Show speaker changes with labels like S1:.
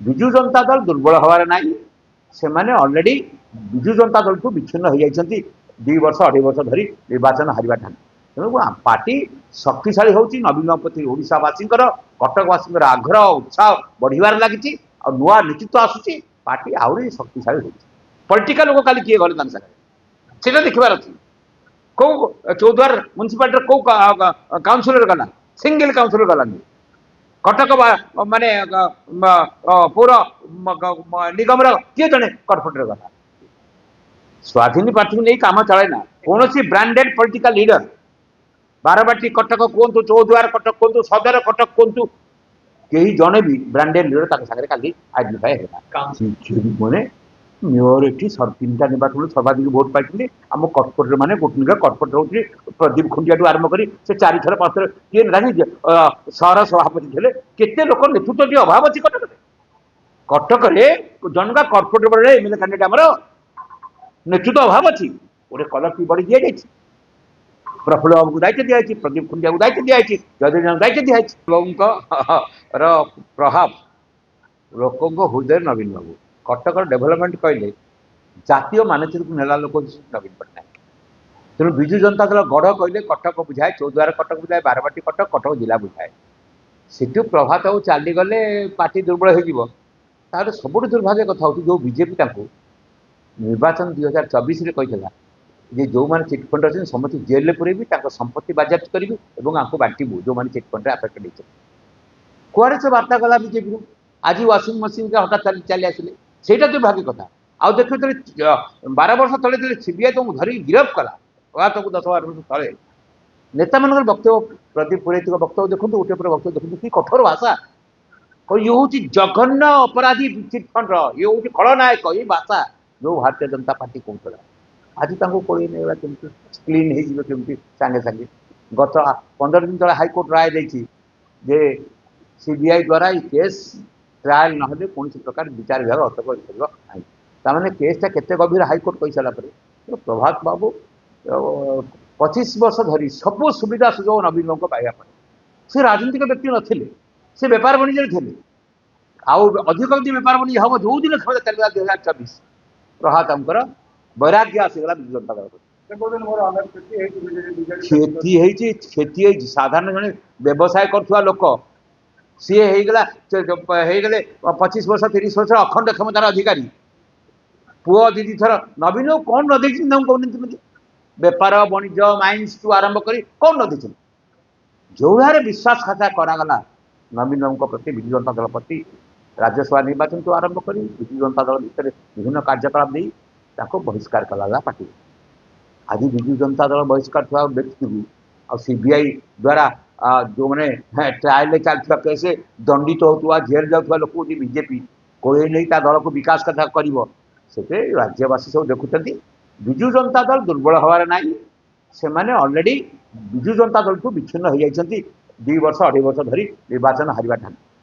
S1: विजु जनता दल दुर्बल हबार ना से अलरेडी विजु जनता दल को विच्छिन्न हो जाती 2 वर्ष 2.5 वर्ष धरी निर्वाचन हारिबा ठान तेणु पार्टी शक्तिशाली होची नवीन प्रति ओडावासी कटकवासी आग्रह उत्साह बढ़िबार लगी नुआ नेतृत्व आसूची पार्टी आहरी शक्तिशाली होची पॉलिटिकल लोक काली किए गले से देखबार अच्छी कौ चौद्वार म्यूनिसिपालिटी कौ काउनसिलर गला सिंगल काउनसिलर गलानी कटक माने पौर निगम किए जड़े कर्पोरेटर गला स्वाधीन प्रार्थी नहीं कम चलाइना कौन branded political leader Barabati Cuttack कहतु चौद्वार कटक कहतु सदर कटक कहतु कहीं जड़े भी ब्रांडेड लीडर सागर का आइडेंटिफाई है मैंने मेयर ये 3टा निर्वाचन सर्वाधिक भोट पाई आम कर्पोरेटर मैंने गोटे कर्पोरेटर हूँ प्रदीप खुंटिया आरंभ कर 4 थर 5 थर किए सहर सभापति थे केते लोक नेतृत्व की अभाव अच्छी कटक कटक जनका कर्पोरेटर एमएलए कैंडिडेट आमर नेतृत्व अभाव अच्छी गोटे कलेक्टिव बड़ी दि जाए प्रफुल्ल बाबू को दायित्व दिखाई प्रदीप खुंटिया को दायित्व दिखाई जयदेव जन दायित्व दिखाई प्रभाव लोक हृदय नवीन बाबू कटक डेभलपमेंट कहले जातीय मानचित्र को नेला लोक नवीन पट्टनायक तेणु विजु जनता दल गढ़ कहले कटक बुझाए चौद्वार कटक बुझाए बारबाटी कटक कटक जिला बुझाए सेठू प्रभात और चलीगले पार्टी दुर्बल हो सब दुर्भाग्य कथा हो जो बीजेपी निर्वाचन 2024 जे जो मैंने चिटफंड अच्छे समस्त जेल में पुरेबी संपत्ति बाज्याप्त करी और बांटबू जो मैंने चिटफंड आफेक्टेड होते कुआड़े से बार्ता गला बीजेपी आज वाशिंग मशीन के हठात चली आसिले से दुर्भाग्य कथा आउ देखो 12 वर्ष तले सीबीआई तुमको धरी गिरफ्त कला तो 10-12 वर्ष तले नेता मान वक्तव्य प्रदीप पुरोहित वक्तव्य देखो गोटे पर वक्तव्य देखो कि कठोर भाषा ये हूँ जघन्य अपराधी चिटफंड ये हूँ खलनायक ये भाषा जो भारतीय जनता पार्टी कहला आज कोड़े नहीं केमती क्लीन होमती सांगे सांगे गत 15 दिन तले हाईकोर्ट राय जे सीबीआई द्वारा ये केस ट्रायल ना कौन प्रकार विचार विभाग हस्तक्षेप ताने केसटा केते गभीर हाईकोर्ट कही सारा तो प्रभात बाबू 25 वर्ष धरी सब सुविधा सुजोग नवीन बाबू पाइबा से राजनीतिक व्यक्ति नथिले से व्यापार वाणिज्य थे अधिक व्यापार वाणिज्य हम जो दिन खेल चलता 2024 प्रभात आमकर वैराग्य आसीगला विजु जनता दल क्षति साधारण जन व्यवसाय करुवा लोक सी होगला 25 वर्ष 30 वर्ष अखंड क्षमतार अधिकारी पुओ दीदी थर नवीन कौन न देखते बेपार वाणिज्य माइन्स टू आरंभ कर कौन न देखते जो भाव विश्वासघात करागला नवीन बाबू प्रति विजु जनता दल प्रति राज्यसभा निर्वाचन को आरंभ कर विजु जनता दल भितर विभिन्न कार्यकलाप दे बहिष्कार कला पार्टी आज विजु जनता दल बहिष्कार थोड़ा व्यक्ति को सीबीआई द्वारा जो मैंने ट्रायल चलता केस दंडित होता जेल जाऊा लोक बीजेपी कोई नहीं दल को विकास कथा कर राज्यवासी सब देखुं विजु जनता दल दुर्बल हबार ना से अलरेडी विजु जनता दल को विच्छिन्न हो जाती 2 वर्ष 2.5 वर्ष धरी निर्वाचन हारिबा ठान